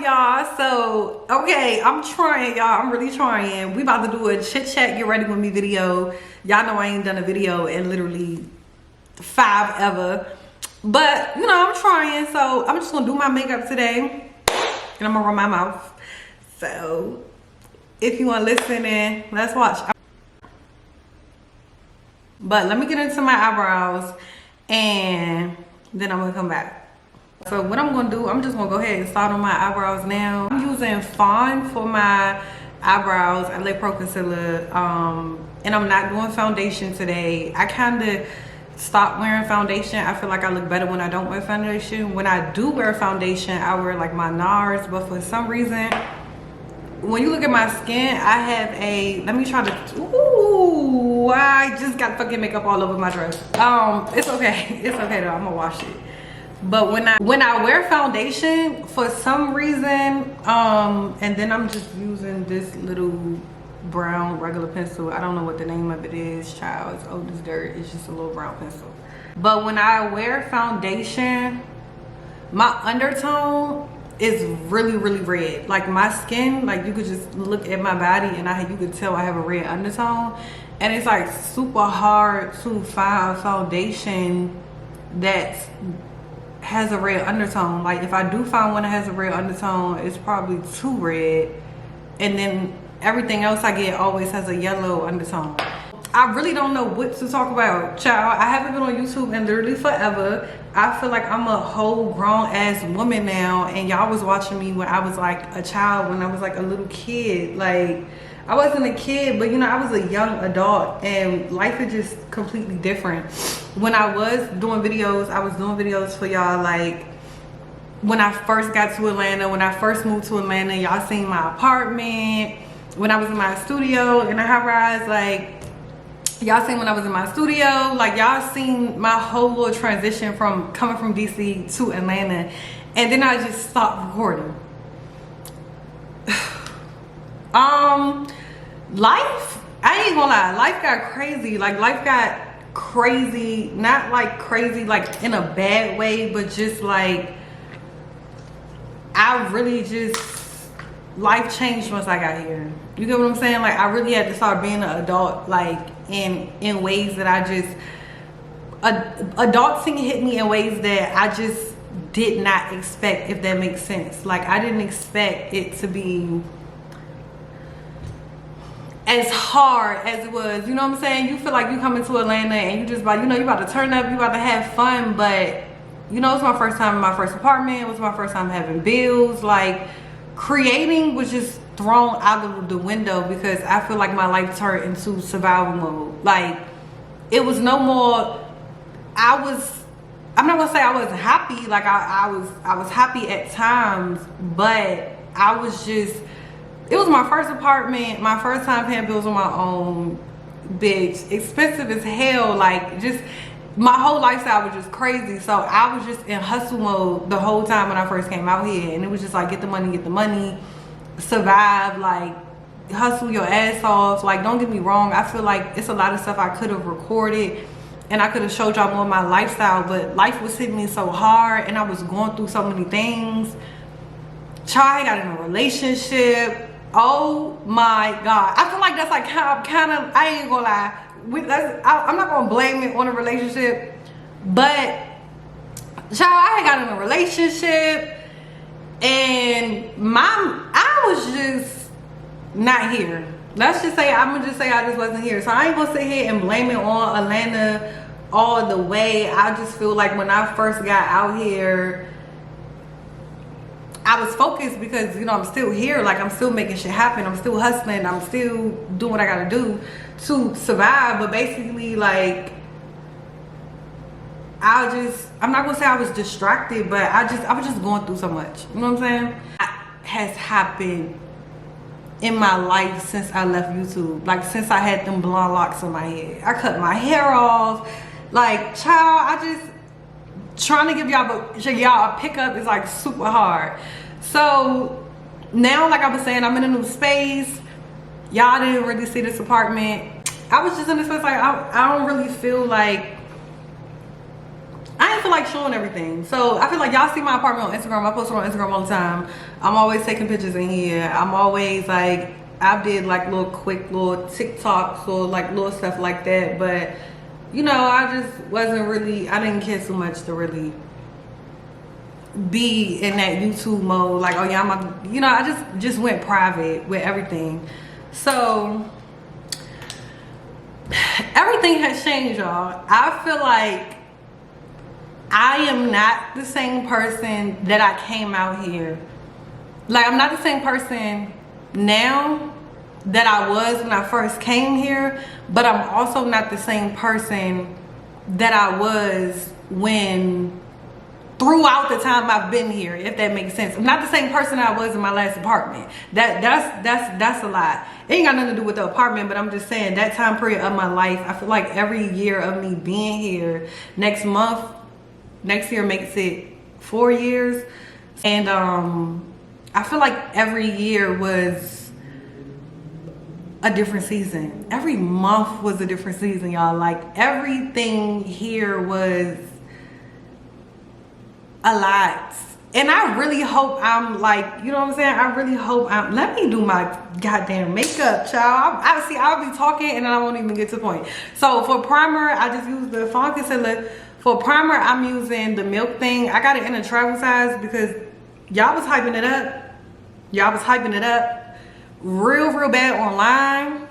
y'all. So okay, I'm trying, y'all. I'm really trying. We about to do a chit chat get ready with me video. Y'all know I ain't done a video in literally 5 ever, but you know, I'm trying. So I'm just gonna do my makeup today and I'm gonna run my mouth. So if you want to listen in, let's watch. But let me get into my eyebrows and then I'm gonna come back. So what I'm gonna do, I'm just gonna go ahead and start on my eyebrows now. I'm using Fawn for my eyebrows. I lay pro concealer, and I'm not doing foundation today. I kind of stopped wearing foundation. I feel like I look better when I don't wear foundation. When I do wear foundation, I wear like my NARS, but for some reason, when you look at my skin, I have a, let me try to, ooh, I just got fucking makeup all over my dress. It's okay. It's okay though, I'm gonna wash it. But when I wear foundation, for some reason, and then I'm just using this little brown regular pencil. I don't know what the name of it is, child. It's old as dirt. It's just a little brown pencil. But when I wear foundation, my undertone is really, really red. Like my skin, like you could just look at my body and you could tell I have a red undertone. And it's like super hard to find foundation that has a red undertone. Like if I do find one that has a red undertone, it's probably too red, and then everything else I get always has a yellow undertone. I really don't know what to talk about, child. I haven't been on YouTube in literally forever. I feel like I'm a whole grown ass woman now, and y'all was watching me when I was like a child, when I was like a little kid. Like I wasn't a kid, but you know, I was a young adult, and life is just completely different. When I was doing videos, I was doing videos for y'all like when I first got to Atlanta, when I first moved to Atlanta. Y'all seen my apartment, when I was in my studio in a high rise. Like y'all seen when I was in my studio. Like y'all seen my whole little transition from coming from DC to Atlanta, and then I just stopped recording. Life, I ain't gonna lie, life got crazy. Like life got crazy, not like crazy like in a bad way, but just like I really just, life changed once I got here. You get what I'm saying? Like I really had to start being an adult, like in ways that I just, adulting hit me in ways that I just did not expect, if that makes sense. Like I didn't expect it to be as hard as it was. You know what I'm saying? You feel like you come into Atlanta and you just about, you know, you about to turn up, you about to have fun, but you know, it's my first time in my first apartment. It was my first time having bills. Like creating was just thrown out of the window because I feel like my life turned into survival mode. Like it was no more, I'm not gonna say I wasn't happy. Like I was happy at times, but I was just, it was my first apartment, my first time paying bills on my own, bitch, expensive as hell. Like just my whole lifestyle was just crazy. So I was just in hustle mode the whole time when I first came out here, and it was just like get the money, survive, like hustle your ass off. Like don't get me wrong, I feel like it's a lot of stuff I could have recorded and I could have showed y'all more of my lifestyle, but life was hitting me so hard and I was going through so many things. Child, I got in a relationship. Oh my God, I feel like that's like kind of, I ain't gonna lie, I'm not gonna blame it on a relationship, but child, I got in a relationship and I was just not here. Let's just say, I'm gonna just say I just wasn't here. So I ain't gonna sit here and blame it on Atlanta all the way. I just feel like when I first got out here, I was focused because, you know, I'm still here. Like I'm still making shit happen. I'm still hustling. I'm still doing what I gotta do to survive. But basically, like, I'm not gonna say I was distracted, but I was just going through so much. You know what I'm saying? That has happened in my life since I left YouTube. Like since I had them blonde locks on my head. I cut my hair off. Like, child, I just, trying to give y'all a pickup is like super hard. So now, like I was saying, I'm in a new space. Y'all didn't really see this apartment. I was just in this place like I don't really feel like, I didn't feel like showing everything. So I feel like y'all see my apartment on Instagram. I post it on Instagram all the time. I'm always taking pictures in here. I'm always like, I did like little quick little TikToks or like little stuff like that. But you know, I just wasn't really, I didn't care too much to really be in that YouTube mode. Like, oh yeah, you know, I just went private with everything. So everything has changed, y'all. I feel like I am not the same person that I came out here. Like, I'm not the same person now that I was when I first came here, but I'm also not the same person that I was throughout the time I've been here, if that makes sense. I'm not the same person I was in my last apartment. That's a lot. It ain't got nothing to do with the apartment, but I'm just saying that time period of my life, I feel like every year of me being here, next year makes it 4 years. And I feel like every year was a different season. Every month was a different season, y'all. Like, everything here was a lot. And I really hope I'm like, you know what I'm saying? I really hope let me do my goddamn makeup, child. I'll be talking and then I won't even get to the point. So for primer, I just use the Fawn Concealer. For primer, I'm using the Milk thing. I got it in a travel size because y'all was hyping it up. Y'all was hyping it up real bad online,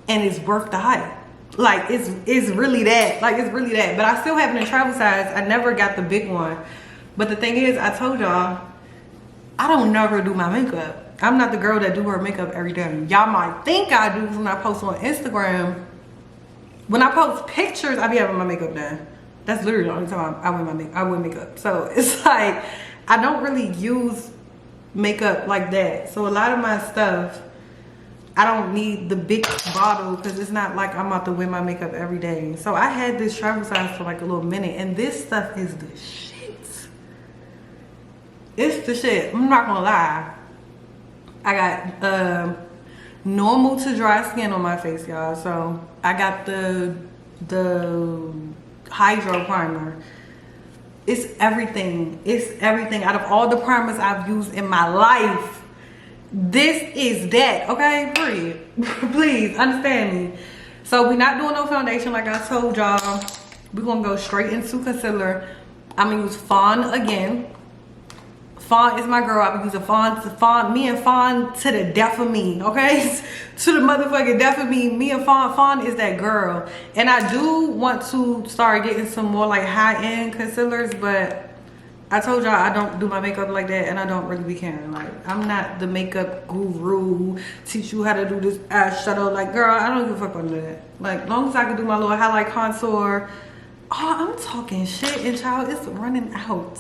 and it's worth the hype. Like, it's really that. Like, it's really that. But I still have it in travel size. I never got the big one. But the thing is, I told y'all, I don't never do my makeup. I'm not the girl that do her makeup every day. Y'all might think I do when I post on Instagram. When I post pictures, I be having my makeup done. That's literally the only time I wear makeup. So it's like, I don't really use makeup like that. So a lot of my stuff, I don't need the big bottle because it's not like I'm about to wear my makeup every day. So I had this travel size for like a little minute, and this stuff is the shit. It's the shit. I'm not gonna lie. I got normal to dry skin on my face, y'all. So I got the hydro primer. It's everything. It's everything. Out of all the primers I've used in my life, this is that. Okay, period. Please understand me. So we're not doing no foundation like I told y'all. We're gonna go straight into concealer. I'm gonna use Fawn again. Fawn is my girl. I've been using Fawn, me and Fawn to the death of me, okay? To the motherfucking death of me. Me and Fawn is that girl. And I do want to start getting some more like high-end concealers, but I told y'all I don't do my makeup like that, and I don't really be caring. Like, I'm not the makeup guru, teach you how to do this eyeshadow. Like, girl, I don't give a fuck about that. Like, long as I can do my little highlight contour. Oh, I'm talking shit, and child, it's running out.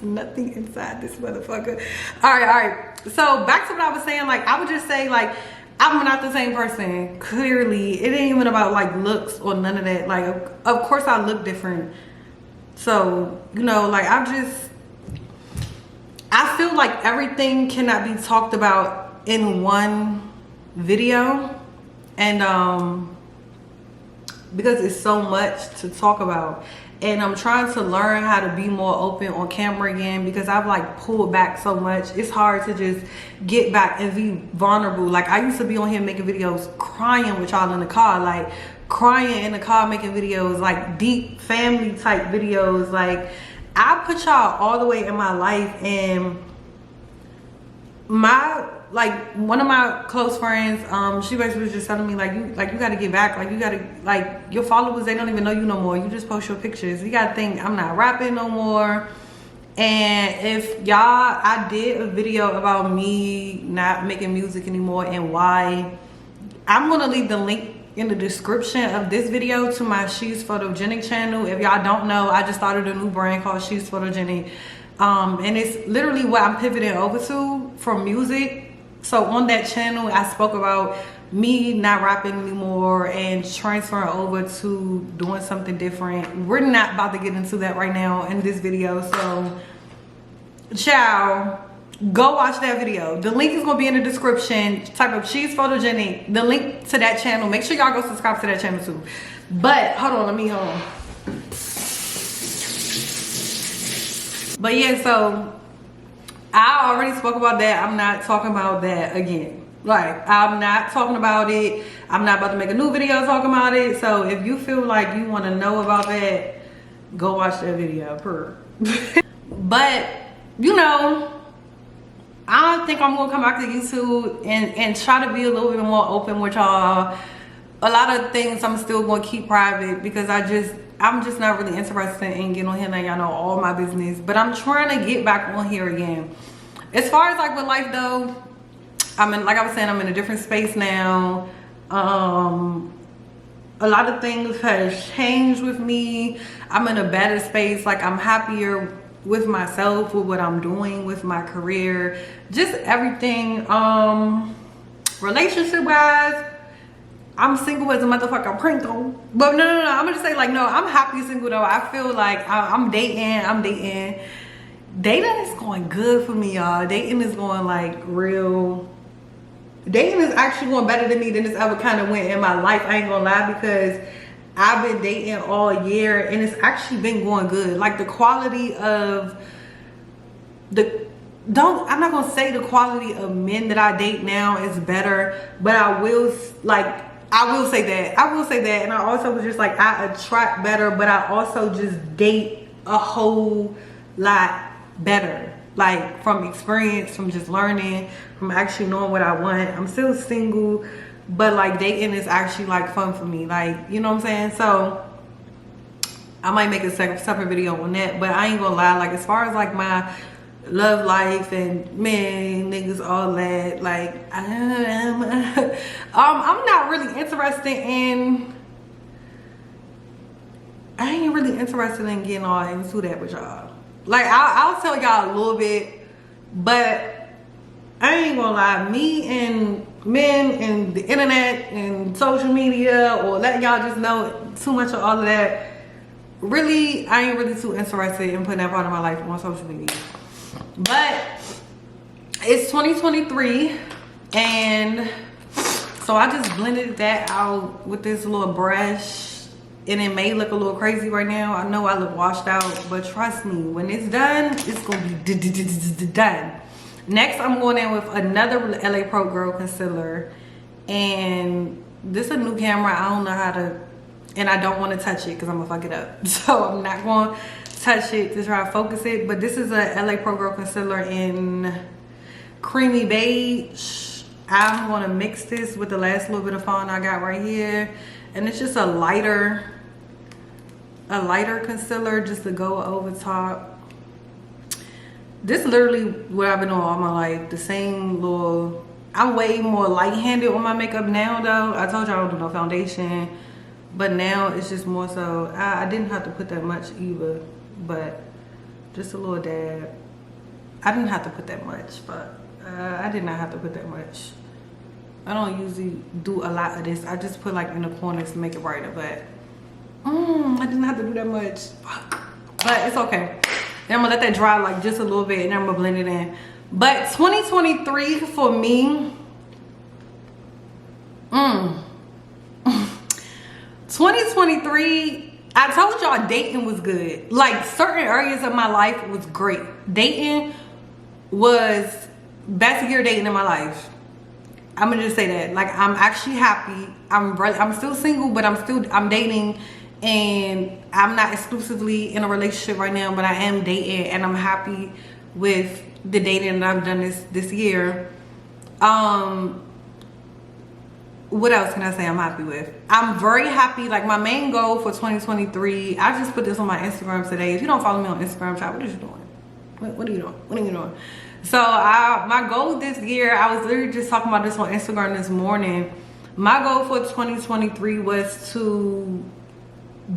Nothing inside this motherfucker. All right. So back to what I was saying. Like, I would just say, like, I'm not the same person. Clearly, it ain't even about like looks or none of that. Like, of course I look different. So, you know, like, I feel like everything cannot be talked about in one video, and because it's so much to talk about. And I'm trying to learn how to be more open on camera again, because I've like pulled back so much. It's hard to just get back and be vulnerable. Like, I used to be on here making videos crying with y'all in the car, like crying in the car making videos, like deep family type videos. Like, I put y'all all the way in my life, and one of my close friends, she basically was just telling me, like, you got to get back. Like, you got to, like, your followers, they don't even know you no more. You just post your pictures. You got to think, I'm not rapping no more. And if y'all, I did a video about me not making music anymore and why. I'm going to leave the link in the description of this video to my She's Photogenic channel. If y'all don't know, I just started a new brand called She's Photogenic. And it's literally what I'm pivoting over to from music. So on that channel, I spoke about me not rapping anymore and transferring over to doing something different. We're not about to get into that right now in this video. So, ciao. Go watch that video. The link is going to be in the description. Type up She's Photogenic. The link to that channel. Make sure y'all go subscribe to that channel too. But, hold on. Let me hold on. But yeah, so I already spoke about that. I'm not talking about that again. Like, I'm not talking about it. I'm not about to make a new video talking about it. So if you feel like you want to know about that, go watch that video. But you know, I think I'm gonna come back to YouTube and try to be a little bit more open with y'all. A lot of things I'm still gonna keep private because I'm just not really interested in getting on here and y'all know all my business. But I'm trying to get back on here again. As far as like with life though, like I was saying, I'm in a different space now. A lot of things have changed with me. I'm in a better space. Like, I'm happier with myself, with what I'm doing, with my career, just everything. Relationship wise, I'm single as a motherfucker Pringle. But no, I'm gonna say like, no, I'm happy single though. I feel like I'm dating. Dating is going good for me, y'all. Dating is going like real. Dating is actually going better than me than it's ever kind of went in my life. I ain't gonna lie, because I've been dating all year and it's actually been going good. Like, the quality of I'm not gonna say the quality of men that I date now is better, but I will say that. And I also was just like, I attract better, but I also just date a whole lot better. Like, from experience, from just learning, from actually knowing what I want. I'm still single, but like, dating is actually like fun for me. Like, you know what I'm saying? So I might make a separate video on that, but I ain't gonna lie, like, as far as like my love life and men, niggas, all that, like, I'm not really interested in, I ain't really interested in getting all into that with y'all. Like, I'll tell y'all a little bit, but I ain't gonna lie, me and men and the internet and social media, or letting y'all just know too much of all of that, really, I ain't really too interested in putting that part of my life on social media. But it's 2023, and so I just blended that out with this little brush. And it may look a little crazy right now. I know I look washed out, but trust me, when it's done, it's gonna be done. Next, I'm going in with another LA Pro Girl Concealer. And this is a new camera. I don't know how to, and I don't want to touch it because I'm gonna fuck it up. So I'm not going to touch it to try to focus it. But this is a LA Pro Girl Concealer in creamy beige. I'm gonna mix this with the last little bit of fawn I got right here. And it's just a lighter concealer just to go over top. This is literally what I've been doing all my life. The same little, I'm way more light-handed on my makeup now though. I told you I don't do no foundation, but now it's just more so, I didn't have to put that much either, but just a little dab. I didn't have to put that much, but I did not have to put that much. I don't usually do a lot of this. I just put like in the corners to make it brighter, but I didn't have to do that much. Fuck. But it's okay. And I'm gonna let that dry like just a little bit, and then I'm gonna blend it in. But 2023 for me, 2023, I told y'all dating was good. Like, certain areas of my life was great. Dating was best year dating in my life. I'm gonna just say that. Like, I'm actually happy. I'm still single, but I'm dating, and I'm not exclusively in a relationship right now, but I am dating, and I'm happy with the dating that I've done this year. What else can I say I'm happy with? I'm very happy. Like, my main goal for 2023, I just put this on my Instagram today. If you don't follow me on Instagram, child, what are you doing? What are you doing? What are you doing? So my goal this year, I was literally just talking about this on Instagram this morning. My goal for 2023 was to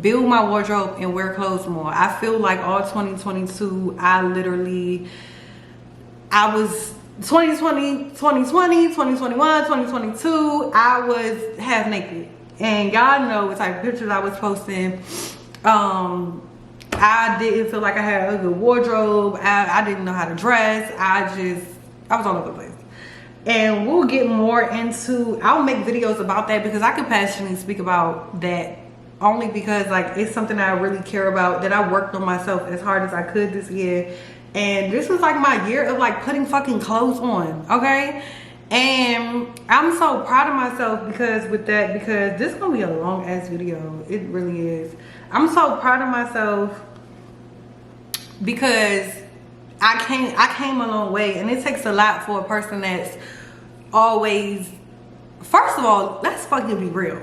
build my wardrobe and wear clothes more. I feel like all 2022, I was 2020, 2021, 2022, I was half naked. And y'all know what type of pictures I was posting. I didn't feel like I had a good wardrobe. I didn't know how to dress. I was all over the place. And we'll get more into, I'll make videos about that because I can passionately speak about that, only because like it's something that I really care about, that I worked on myself as hard as I could this year. And this was like my year of like putting fucking clothes on, okay? And I'm so proud of myself because this is gonna be a long ass video. It really is. I'm so proud of myself because I came a long way, and it takes a lot for a person that's always, first of all, let's fucking be real.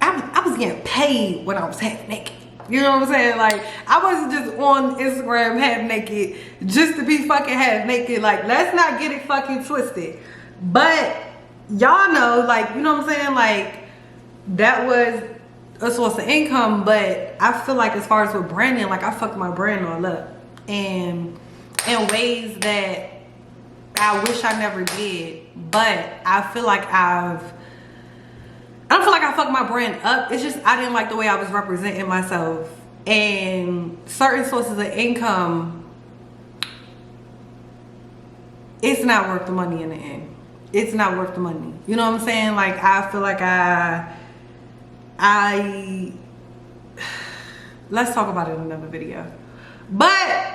I was getting paid when I was half naked. You know what I'm saying? Like, I wasn't just on Instagram half naked just to be fucking half naked. Like, let's not get it fucking twisted. But y'all know, like, you know what I'm saying? Like, that was a source of income. But I feel like as far as with branding, like, I fucked my brand all up. And in ways that I wish I never did. But I feel like I don't feel like I fucked my brand up. It's just I didn't like the way I was representing myself. And certain sources of income, it's not worth the money in the end. It's not worth the money. You know what I'm saying? Like, I feel like let's talk about it in another video. But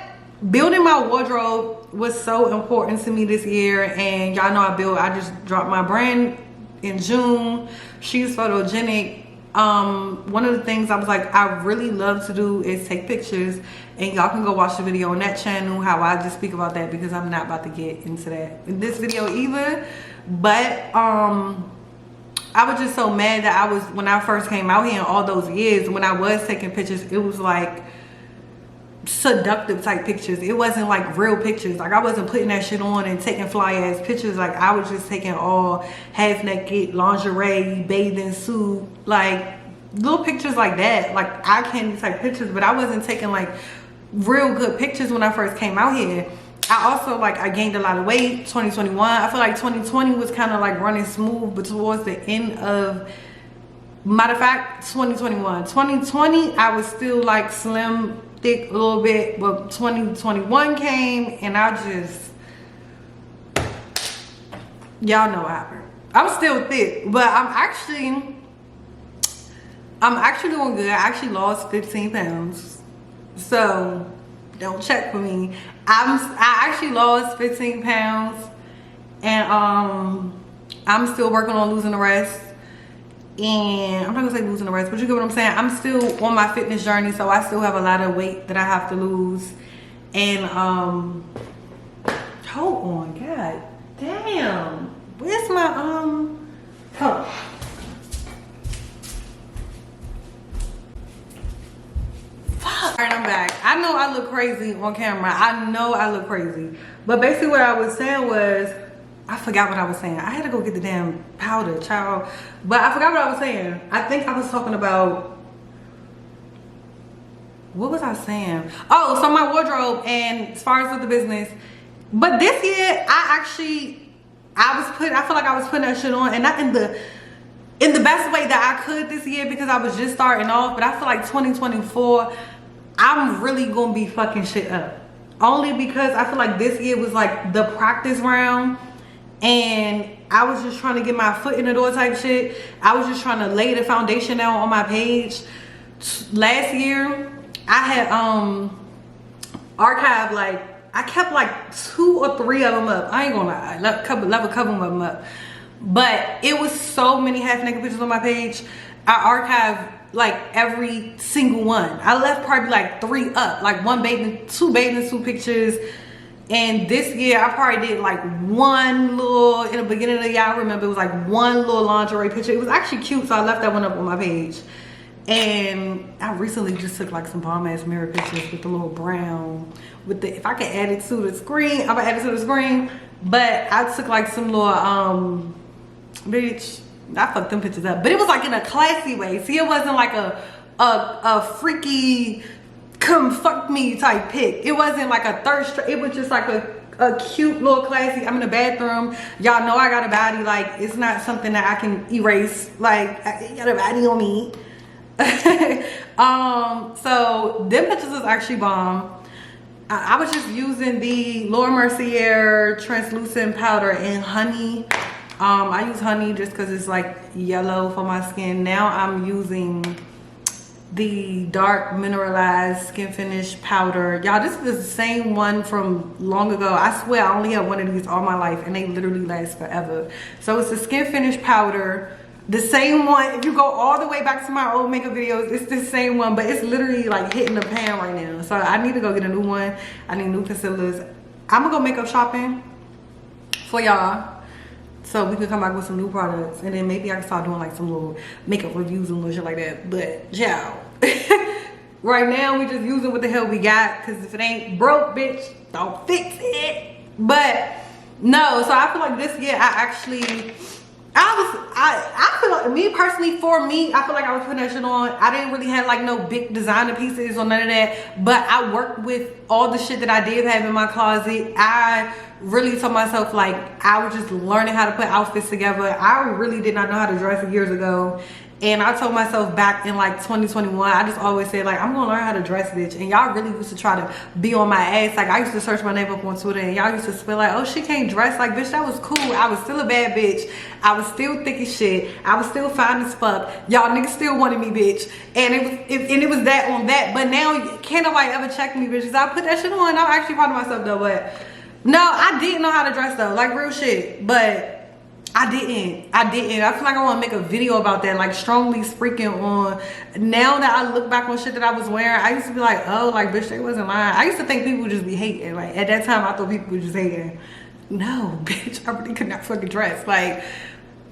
building my wardrobe was so important to me this year. And y'all know I just dropped my brand in June. She's photogenic. One of the things I was like, I really love to do is take pictures, and y'all can go watch the video on that channel how I just speak about that, because I'm not about to get into that in this video either. But I was just so mad that when I first came out here in all those years, when I was taking pictures, it was like seductive type pictures. It wasn't like real pictures. Like, I wasn't putting that shit on and taking fly ass pictures. Like, I was just taking all half naked lingerie, bathing suit, like little pictures like that, like eye candy type pictures. But I wasn't taking like real good pictures when I first came out here. I also, like, I gained a lot of weight 2021. I feel like 2020 was kind of like running smooth, but towards the end of, matter of fact, 2020 I was still like slim, thick a little bit, but 2021 came and I just, y'all know what happened. I'm still thick, but I'm actually doing good. I actually lost 15 pounds, so don't check for me. I actually lost 15 pounds, and I'm still working on losing the rest. And I'm not gonna say losing the rest, but you get what I'm saying. I'm still on my fitness journey, so I still have a lot of weight that I have to lose. And hold on, god damn, where's my oh. Fuck. Alright, I'm back. I know I look crazy on camera. I know I look crazy, but basically what I was saying was, I forgot what I was saying. I had to go get the damn powder, child. But I forgot what I was saying. I think I was talking about, what was I saying? Oh, so my wardrobe, and as far as with the business. But this year, I feel like I was putting that shit on, and not in the best way that I could this year, because I was just starting off. But I feel like 2024, I'm really gonna be fucking shit up. Only because I feel like this year was like the practice round. And I was just trying to get my foot in the door type shit. I was just trying to lay the foundation down on my page. Last year, I had archived, like, I kept like 2 or 3 of them up. I ain't gonna lie, I left a couple of them up. But it was so many half naked pictures on my page. I archived like every single one. I left probably like 3 up, like 2 bathing suit pictures. And this year, I probably did like one little, in the beginning of the year, I remember it was like one little lingerie picture. It was actually cute, so I left that one up on my page. And I recently just took like some bomb ass mirror pictures with the little brown, with the, if I could add it to the screen, I'm gonna add it to the screen. But I took like some little, bitch, I fucked them pictures up. But it was like in a classy way. See, it wasn't like a freaky, come fuck me type pic. It wasn't like a thirst trap. It was just like a cute little classy, I'm in the bathroom, y'all know I got a body, like it's not something that I can erase, like I got a body on me. So them pictures is actually bomb. I was just using the Laura Mercier translucent powder in honey. I use honey just because it's like yellow for my skin. Now I'm using the dark mineralized skin finish powder. Y'all, this is the same one from long ago. I swear I only had one of these all my life and they literally last forever. So it's the skin finish powder, the same one. If you go all the way back to my old makeup videos, it's the same one, but it's literally like hitting the pan right now. So I need to go get a new one. I need new concealers. I'm gonna go makeup shopping for y'all, so we can come back with some new products, and then maybe I can start doing like some little makeup reviews and little shit like that. But yeah, right now we just using what the hell we got, because if it ain't broke, bitch, don't fix it. But no, so I feel like this year I feel like, me personally, for me, I feel like I was putting that shit on. I didn't really have like no big designer pieces or none of that, but I worked with all the shit that I did have in my closet. I really told myself, like, I was just learning how to put outfits together. I really did not know how to dress years ago. And I told myself back in like 2021, I just always said, like, I'm gonna learn how to dress, bitch. And y'all really used to try to be on my ass. Like, I used to search my name up on Twitter and y'all used to feel like, oh, she can't dress. Like, bitch, that was cool. I was still a bad bitch. I was still thick as shit. I was still fine as fuck. Y'all niggas still wanted me, bitch. And it was that on that. But now, can't nobody ever check me, bitch. I put that shit on. I'm actually proud of myself, though. But no, I didn't know how to dress, though. Like, real shit. But I didn't. I feel like I want to make a video about that, like strongly speaking on. Now that I look back on shit that I was wearing, I used to be like, oh, like, bitch, they wasn't lying. I used to think people would just be hating. Like, at that time, I thought people were just hating. No, bitch, I really could not fucking dress. Like,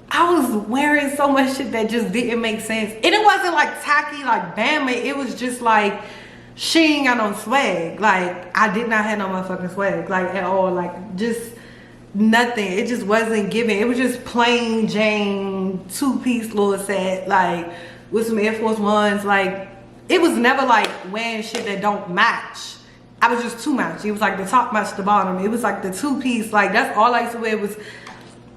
I was wearing so much shit that just didn't make sense. And it wasn't like tacky, like, bam, it was just like, she ain't got no swag. Like, I did not have no motherfucking swag, like, at all. Like, just nothing. It just wasn't giving. It was just plain Jane two-piece little set, like with some Air Force Ones. Like, it was never like wearing shit that don't match. I was just too much. It was like the top matched the bottom. It was like the two-piece, like that's all I used to wear was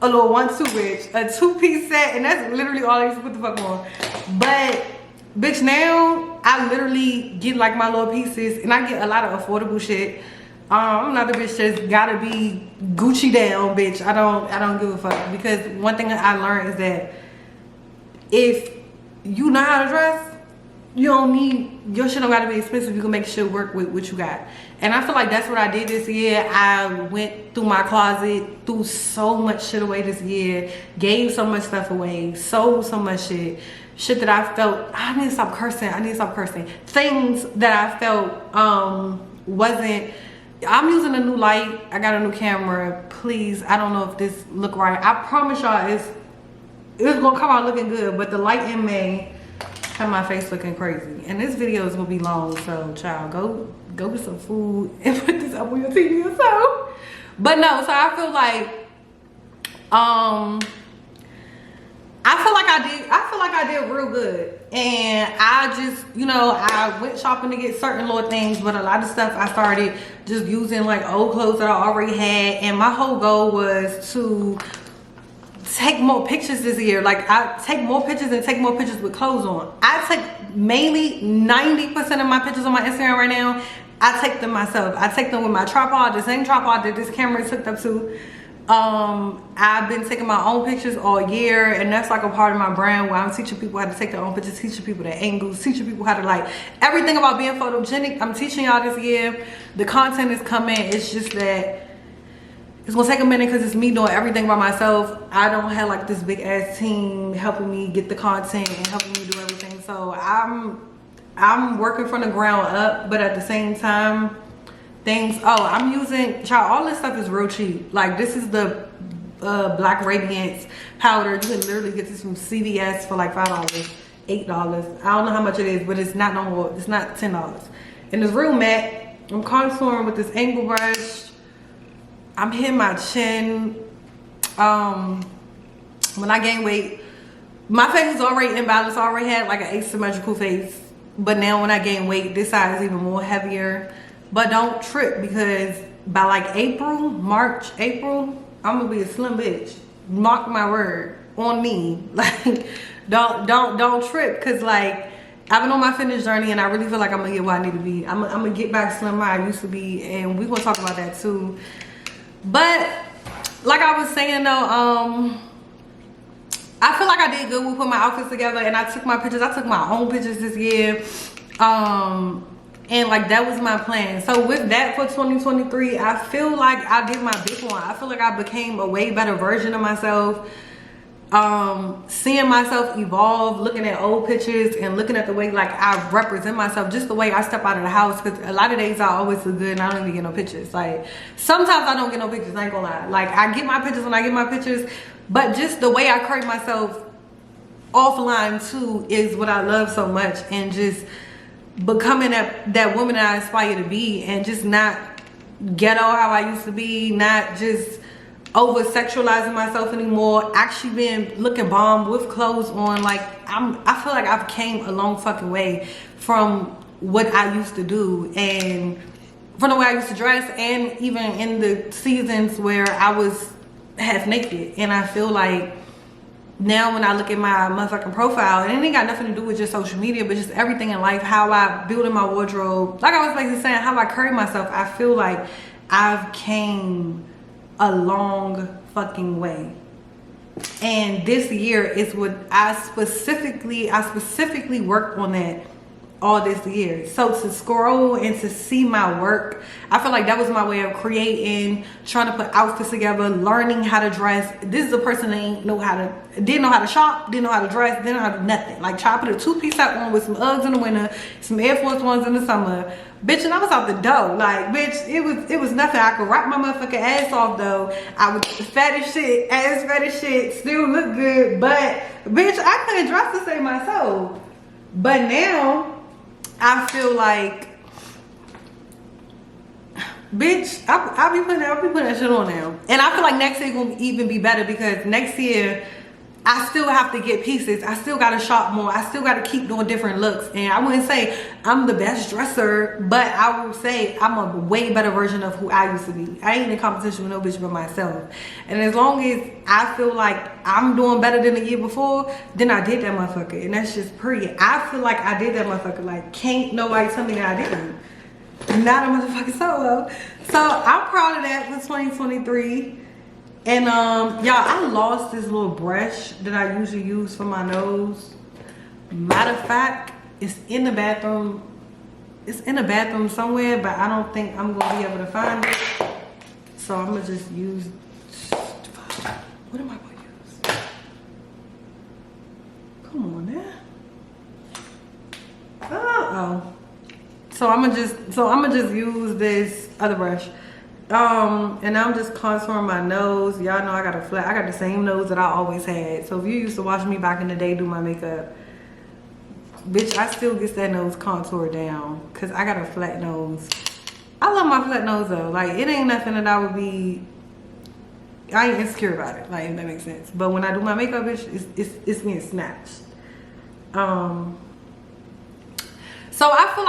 a little 1-2 bitch, a two-piece set, and that's literally all I used to put the fuck on. But bitch, now I literally get like my little pieces, and I get a lot of affordable shit. I'm not the bitch that's gotta be Gucci down, bitch. I don't give a fuck, because one thing that I learned is that if you know how to dress, you don't need, your shit don't gotta be expensive. You can make shit work with what you got. And I feel like that's what I did this year. I went through my closet, threw so much shit away this year, gave so much stuff away, sold so much shit that I felt, I need to stop cursing. Things that I felt wasn't, I'm using a new light. I got a new camera. Please, I don't know if this look right. I promise y'all it's gonna come out looking good, but the lighting may have my face looking crazy. And this video is gonna be long, so child, go get some food and put this up on your TV or so. But no, so I feel like I did real good. And I just, you know, I went shopping to get certain little things, but a lot of stuff I started just using like old clothes that I already had. And my whole goal was to take more pictures this year. Like, I take more pictures and take more pictures with clothes on. I take mainly 90% of my pictures on my Instagram right now. I take them myself. I take them with my tripod, the same tripod that this camera is hooked up to. I've been taking my own pictures all year, and that's like a part of my brand where I'm teaching people how to take their own pictures, teaching people the angles, teaching people how to, like, everything about being photogenic. I'm teaching y'all this year. The content is coming. It's just that it's gonna take a minute because it's me doing everything by myself. I don't have like this big ass team helping me get the content and helping me do everything. So I'm working from the ground up, but at the same time, I'm using, child, all this stuff is real cheap. Like, this is the Black Radiance powder. You can literally get this from CVS for like $5, $8. I don't know how much it is, but it's not no more. It's not $10. And it's real matte. I'm contouring with this angle brush. I'm hitting my chin. When I gain weight, my face is already imbalanced. I already had like an asymmetrical face, but now when I gain weight, this side is even more heavier. But don't trip, because by like March, April, I'm gonna be a slim bitch. Mark my word on me. Like, don't trip, because like, I've been on my fitness journey and I really feel like I'm gonna get where I need to be. I'm gonna get back slim where I used to be, and we're gonna talk about that too. But like I was saying though, I feel like I did good with putting my outfits together, and I took my pictures. I took my own pictures this year. And like that was my plan. So with that for 2023, I feel like I did my big one. I feel like I became a way better version of myself. Seeing myself evolve, looking at old pictures and looking at the way like I represent myself, just the way I step out of the house, because a lot of days I always look good and I don't even get no pictures. Like sometimes I don't get no pictures, I ain't gonna lie. Like I get my pictures when I get my pictures, but just the way I carry myself offline too is what I love so much. And just becoming that woman that I aspire to be, and just not ghetto how I used to be, not just over sexualizing myself anymore, actually being looking bomb with clothes on. Like I feel like I've came a long fucking way from what I used to do, and from the way I used to dress, and even in the seasons where I was half naked. And I feel like now when I look at my motherfucking profile, and it ain't got nothing to do with just social media, but just everything in life, how I build in my wardrobe, like I was basically saying, how I carry myself, I feel like I've came a long fucking way. And this year is what I specifically worked on that all this year. So to scroll and to see my work, I feel like that was my way of creating, trying to put outfits together, learning how to dress. This is a person that didn't know how to shop, didn't know how to dress, didn't know how to do nothing. Like try to put a two-piece out on with some Uggs in the winter, some Air Force Ones in the summer. Bitch, and I was out the door. Like, bitch, it was nothing. I could rock my motherfucking ass off though. I was fat as shit, ass fat as shit, still look good. But bitch, I couldn't dress to save my soul. But now I feel like, bitch, I'll be putting that shit on now. And I feel like next year gonna even be better, because next year I still have to get pieces. I still gotta shop more. I still gotta keep doing different looks. And I wouldn't say I'm the best dresser, but I would say I'm a way better version of who I used to be. I ain't in competition with no bitch but myself. And as long as I feel like I'm doing better than the year before, then I did that motherfucker. And that's just period. I feel like I did that motherfucker. Like, can't nobody tell me that I didn't. Not a motherfucking solo. So I'm proud of that for 2023. And y'all, I lost this little brush that I usually use for my nose. Matter of fact, it's in the bathroom. It's in the bathroom somewhere, but I don't think I'm gonna be able to find it. So I'm gonna just use, what am I gonna use? Come on now. Uh-oh. So I'm gonna just use this other brush. And I'm just contouring my nose. Y'all know I got the same nose that I always had. So if you used to watch me back in the day do my makeup, bitch, I still get that nose contoured down, because I got a flat nose. I love my flat nose though. Like, it ain't nothing that I ain't insecure about it, like, if that makes sense. But when I do my makeup, bitch, it's being snatched. So I feel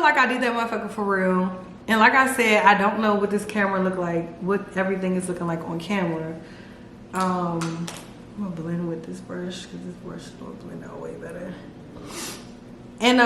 like I did that motherfucker for real. And like I said, I don't know what this camera look like, what everything is looking like on camera. I'm gonna blend with this brush, because this brush is gonna blend out way better. And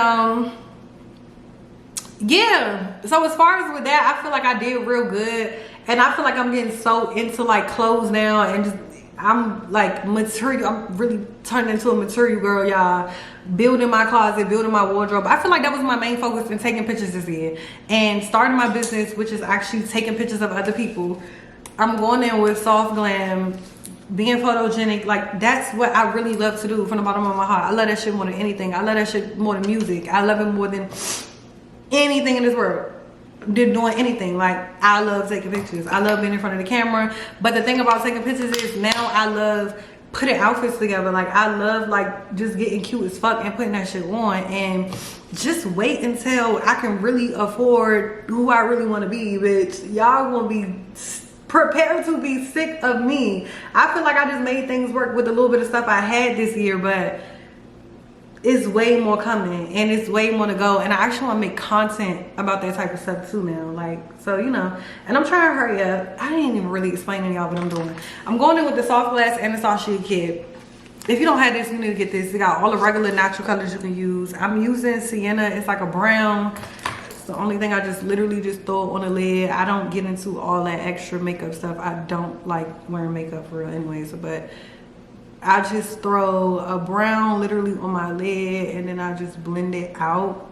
yeah, so as far as with that, I feel like I did real good. And I feel like I'm getting so into like clothes now, and just I'm like material. I'm really turning into a material girl, y'all. Building my closet, building my wardrobe. I feel like that was my main focus in taking pictures this year, and starting my business, which is actually taking pictures of other people. I'm going in with soft glam, being photogenic. Like, that's what I really love to do from the bottom of my heart. I love that shit more than anything. I love that shit more than music. I love it more than anything in this world. Did doing anything. Like, I love taking pictures. I love being in front of the camera. But the thing about taking pictures is now I love putting outfits together. Like, I love like just getting cute as fuck and putting that shit on, and just wait until I can really afford who I really want to be, bitch. Y'all gonna be prepared to be sick of me. I feel like I just made things work with a little bit of stuff I had this year, but it's way more coming, and it's way more to go. And I actually want to make content about that type of stuff too now. Like, so, you know, and I'm trying to hurry up. I didn't even really explain to y'all what I'm doing. I'm going in with the soft glass and the soft shade kit. If you don't have this, you need to get this. It got all the regular natural colors you can use. I'm using sienna. It's like a brown. It's the only thing. I just literally just throw it on the lid. I don't get into all that extra makeup stuff. I don't like wearing makeup for real anyways, but I just throw a brown literally on my lid, and then I just blend it out.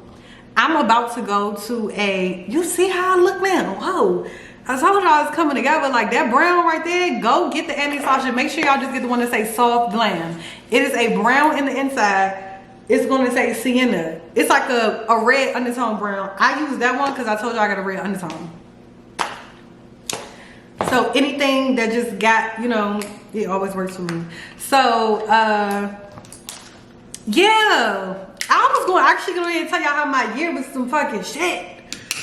I'm about to go to you see how I look now? Whoa. I told y'all it's coming together. Like that brown right there, go get the anti-slouch. Make sure y'all just get the one that say soft glam. It is a brown in the inside. It's going to say sienna. It's like a red undertone brown. I use that one because I told y'all I got a red undertone. So anything that just got, you know, it always works for me. So, yeah. I was actually going to tell y'all how my year was some fucking shit.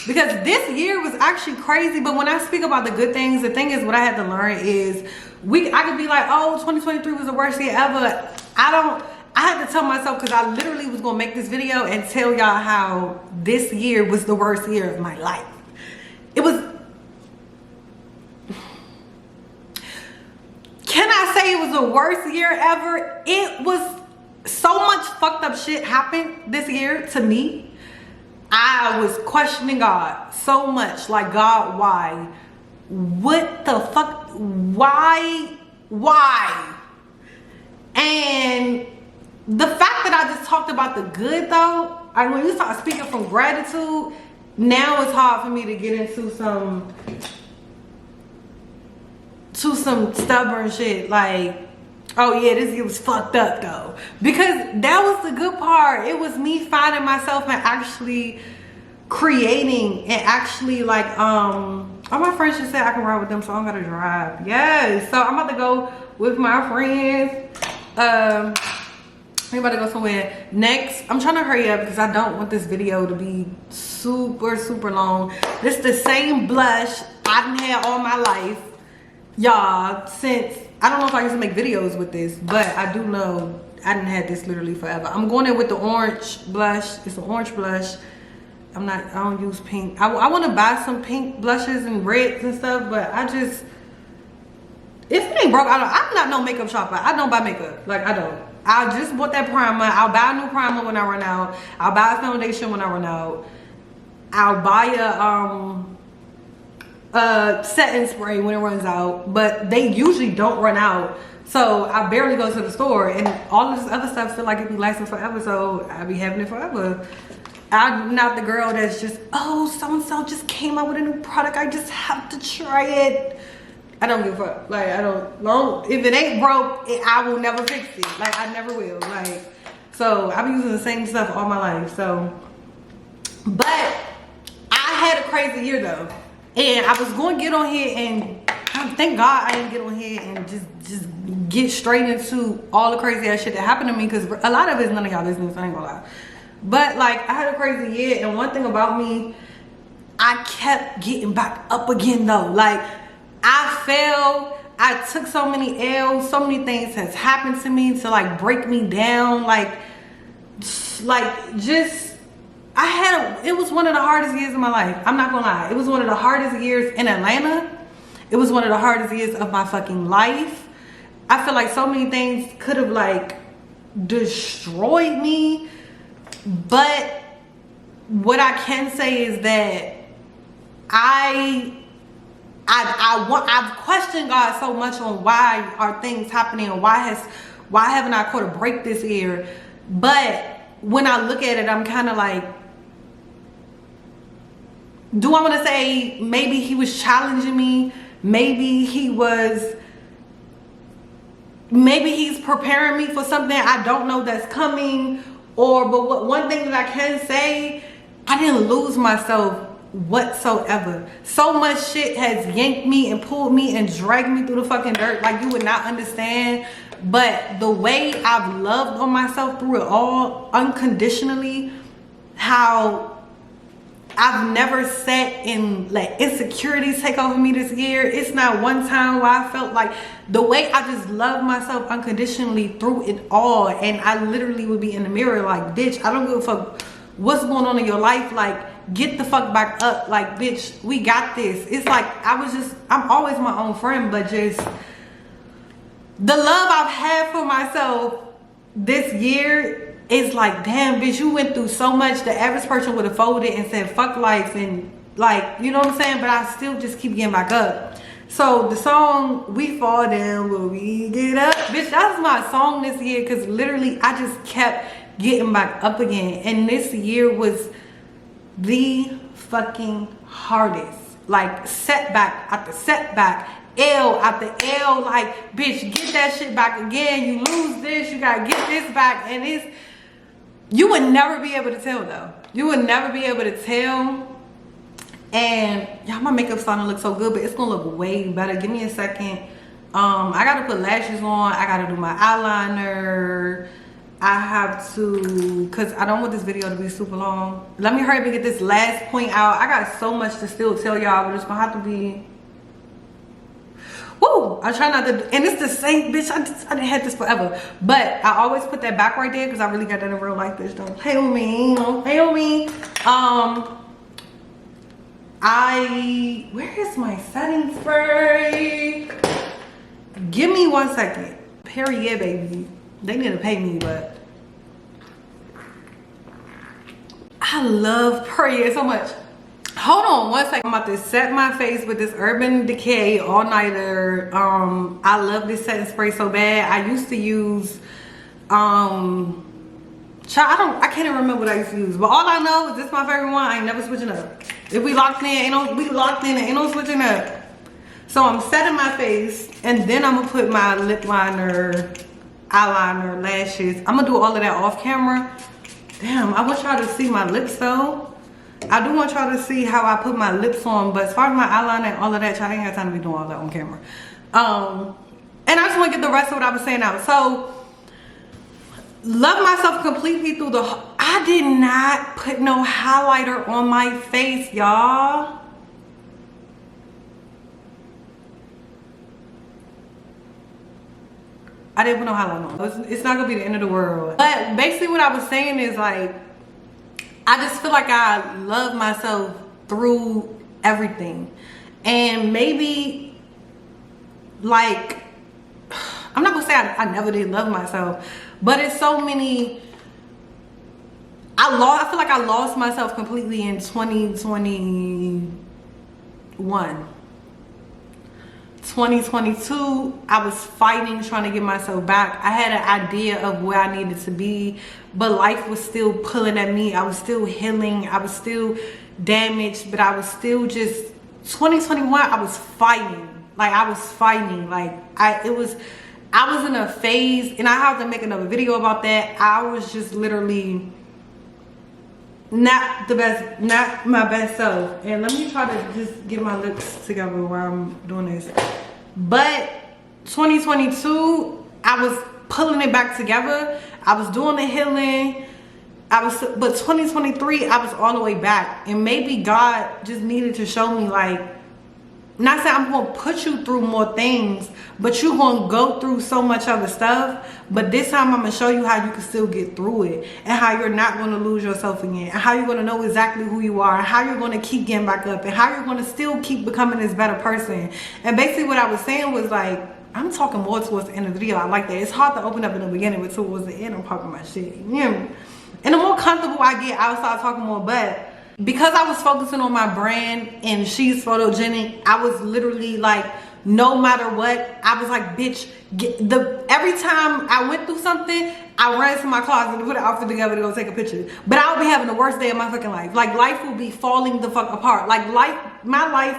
Because this year was actually crazy. But when I speak about the good things, the thing is what I had to learn is I could be like, oh, 2023 was the worst year ever. I had to tell myself, because I literally was going to make this video and tell y'all how this year was the worst year of my life. It was... Can I say it was the worst year ever? It was so much fucked up shit happened this year to me. I was questioning God so much. Like, God, why? What the fuck? Why? And the fact that I just talked about the good though, when you start speaking from gratitude, now it's hard for me to get into some stubborn shit like, oh yeah, this year was fucked up though. Because that was the good part. It was me finding myself and actually creating and actually like, all my friends just said I can ride with them, so I'm gonna drive. Yes, so I'm about to go with my friends. We're about to go somewhere. Next, I'm trying to hurry up because I don't want this video to be super long. This is the same blush I done had all my life, y'all, since, I don't know if I used to make videos with this, but I do know I didn't have this literally forever. I'm going in with the orange blush. It's an orange blush. I don't use pink. I want to buy some pink blushes and reds and stuff, but I just, if it ain't broke, I'm not no makeup shopper. I don't buy makeup. Like, I don't. I just bought that primer. I'll buy a new primer when I run out. I'll buy a foundation when I run out. I'll buy a setting spray when it runs out, but they usually don't run out. So I barely go to the store, and all of this other stuff feel like it be lasting forever, so I be having it forever. I'm not the girl that's just, oh, so-and-so just came out with a new product, I just have to try it. I don't give a fuck. Like, I don't, if it ain't broke, I will never fix it. Like, I never will. Like, so I've been using the same stuff all my life, so. But I had a crazy year though. And I was going to get on here and thank God I didn't get on here and just get straight into all the crazy ass shit that happened to me, because a lot of it's none of y'all business, I ain't gonna lie. But like, I had a crazy year, and one thing about me, I kept getting back up again though. Like, I fell, I took so many L's, so many things has happened to me to like break me down. Like just, it was one of the hardest years of my life. I'm not gonna lie. It was one of the hardest years in Atlanta. It was one of the hardest years of my fucking life. I feel like so many things could have like destroyed me. But what I can say is that I've questioned God so much on why are things happening, and why haven't I caught a break this year. But when I look at it, I'm kind of like, do I want to say maybe he was challenging me? Maybe he's preparing me for something I don't know that's coming. But one thing that I can say, I didn't lose myself whatsoever. So much shit has yanked me and pulled me and dragged me through the fucking dirt like you would not understand. But the way I've loved on myself through it all unconditionally, how I've never sat in like insecurities take over me this year. It's not one time where I felt like, the way I just love myself unconditionally through it all. And I literally would be in the mirror like, bitch, I don't give a fuck what's going on in your life. Like, get the fuck back up. Like, bitch, we got this. It's like, I'm always my own friend, but just the love I've had for myself this year is like, damn, bitch, you went through so much. The average person would have folded and said fuck life and like, you know what I'm saying? But I still just keep getting back up. So the song "We Fall Down But We Get Up," bitch, that's my song this year, because literally I just kept getting back up again. And this year was the fucking hardest. Like setback after setback, L after L. Like, bitch, get that shit back again. You lose this, you gotta get this back. And it's, you would never be able to tell though. You would never be able to tell. And y'all, my makeup starting to look so good, but it's gonna look way better. Give me a second. I gotta put lashes on. I gotta do my eyeliner. I have to, cause I don't want this video to be super long. Let me hurry up and get this last point out. I got so much to still tell y'all, but it's gonna have to be, woo! I try not to, and it's the same, bitch, I didn't have this forever. But I always put that back right there, cause I really got that in real life, bitch. Don't play with me, don't play with me. Where is my setting spray? Give me 1 second. Perrier, baby. They need to pay me, but I love Perrier so much. Hold on 1 second. I'm about to set my face with this Urban Decay all-nighter. I love this setting spray so bad. I used to use I can't even remember what I used to use, but all I know is this is my favorite one. I ain't never switching up. If we locked in, we locked in and ain't no switching up. So I'm setting my face, and then I'm gonna put my lip liner, eyeliner, lashes. I'm gonna do all of that off camera. Damn, I want y'all to see my lips though. I do want y'all to see how I put my lips on, but as far as my eyeliner and all of that, y'all ain't got time to be doing all that on camera. And I just want to get the rest of what I was saying out. So, love myself completely through I did not put no highlighter on my face, y'all. I didn't put no highlighter on. It's not gonna be the end of the world. But basically what I was saying is, like, I just feel like I love myself through everything. And maybe, like, I'm not gonna say I never did love myself, but it's so many, I feel like I lost myself completely in 2021. 2022, I was fighting, trying to get myself back. I had an idea of where I needed to be, but life was still pulling at me. I was still healing. I was still damaged, but I was still just, 2021, I was fighting. Like, I was fighting. Like, I was in a phase, and I have to make another video about that. I was just literally not my best self. And let me try to just get my lips together while I'm doing this. But 2022, I was pulling it back together. I was doing the healing. But 2023, I was all the way back. And maybe God just needed to show me, like, not saying I'm gonna put you through more things, but you're gonna go through so much other stuff. But this time I'm gonna show you how you can still get through it, and how you're not gonna lose yourself again, and how you're gonna know exactly who you are, and how you're gonna keep getting back up, and how you're gonna still keep becoming this better person. And basically what I was saying was, like, I'm talking more towards the end of the video. I like that. It's hard to open up in the beginning, but towards the end I'm talking my shit. You hear me? And the more comfortable I get, I'll start talking more. But because I was focusing on my brand and she's photogenic, I was literally like, no matter what, I was like, bitch, every time I went through something, I ran to my closet to put an outfit together to go take a picture. But I would be having the worst day of my fucking life. Like, life would be falling the fuck apart. Like, my life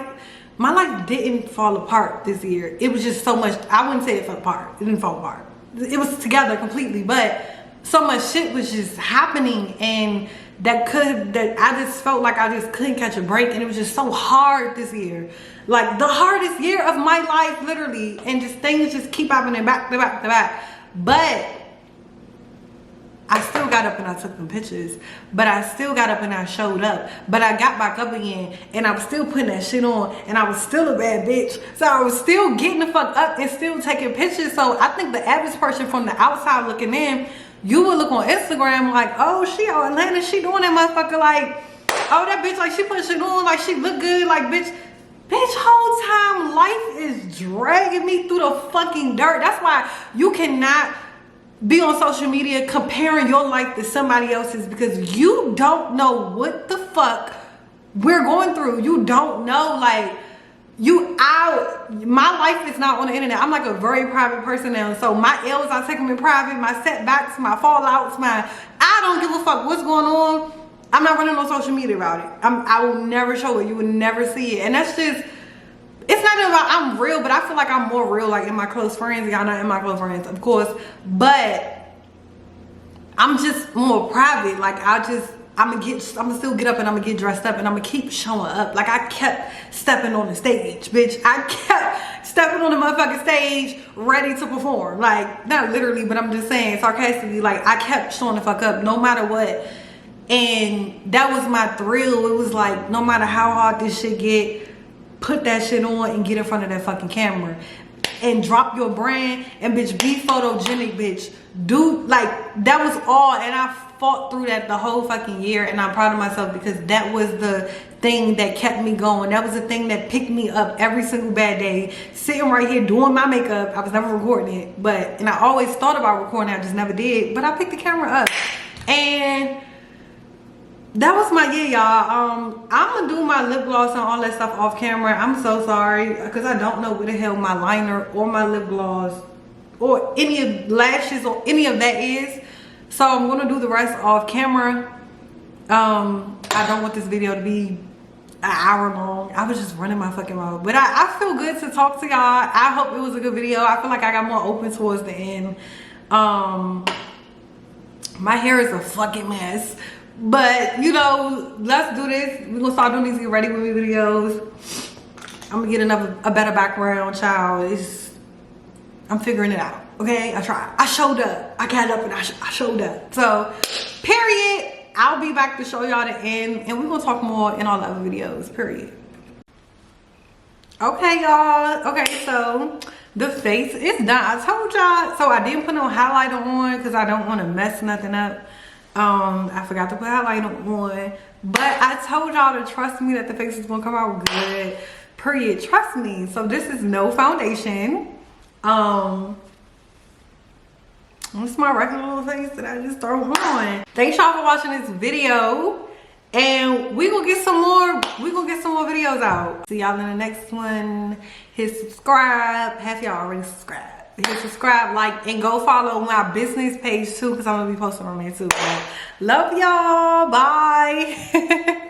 didn't fall apart this year. It was just so much. I wouldn't say it fell apart. It didn't fall apart. It was together completely, but so much shit was just happening, and that I just felt like I just couldn't catch a break, and it was just so hard this year. Like, the hardest year of my life, literally, and just things just keep happening back to back to back. But I still got up and I took them pictures. But I still got up and I showed up. But I got back up again, and I was still putting that shit on, and I was still a bad bitch. So I was still getting the fuck up and still taking pictures. So I think the average person from the outside looking in, you would look on Instagram like, oh, she out in Atlanta, she doing that motherfucker, like, oh, that bitch, like, she put shit on, like, she look good, like, bitch, whole time life is dragging me through the fucking dirt. That's why you cannot be on social media comparing your life to somebody else's, because you don't know what the fuck we're going through. You don't know, like, you out. My life is not on the internet. I'm like a very private person now. So my L's, I take them in private. My setbacks, my fallouts, I don't give a fuck what's going on. I'm not running on social media about it. I will never show it. You would never see it. And that's just, it's not even about I'm real, but I feel like I'm more real like in my close friends. Y'all not in my close friends, of course. But I'm just more private. Like I'm gonna still get up and I'm gonna get dressed up and I'm gonna keep showing up. Like I kept stepping on the stage, bitch. I kept stepping on the motherfucking stage ready to perform. Like, not literally, but I'm just saying sarcastically, like I kept showing the fuck up no matter what. And that was my thrill. It was like, no matter how hard this shit get, put that shit on and get in front of that fucking camera. And drop your brand and bitch, be photogenic, bitch. Do, like, that was all. And I fought through that the whole fucking year, and I'm proud of myself because that was the thing that kept me going. That was the thing that picked me up every single bad day. Sitting right here doing my makeup. I was never recording it, and I always thought about recording it, I just never did. But I picked the camera up, and that was my year, y'all. I'm gonna do my lip gloss and all that stuff off camera. I'm so sorry because I don't know where the hell my liner or my lip gloss or any of lashes or any of that is. So I'm gonna do the rest off camera. I don't want this video to be an hour long. I was just running my fucking mouth. But I feel good to talk to y'all. I hope it was a good video. I feel like I got more open towards the end. My hair is a fucking mess. But, you know, let's do this. We're gonna start doing these Get Ready With Me videos. I'm gonna get a better background, child. I'm figuring it out, okay? I tried. I showed up. I got up and I showed up. So, period. I'll be back to show y'all the end. And we're gonna talk more in all the other videos, period. Okay, y'all. Okay, so the face is done. I told y'all. So I didn't put no highlighter on because I don't want to mess nothing up. I forgot to put highlighter on, but I told y'all to trust me that the face is gonna come out good, period. Trust me. So this is no foundation. This is my regular little face that I just throw on. Thanks y'all for watching this video, and we gonna get some more videos out. See y'all in the next one. Hit subscribe. Half y'all already subscribed. Hit subscribe, like, and go follow my business page too, because I'm gonna be posting on there too. Love y'all. Bye.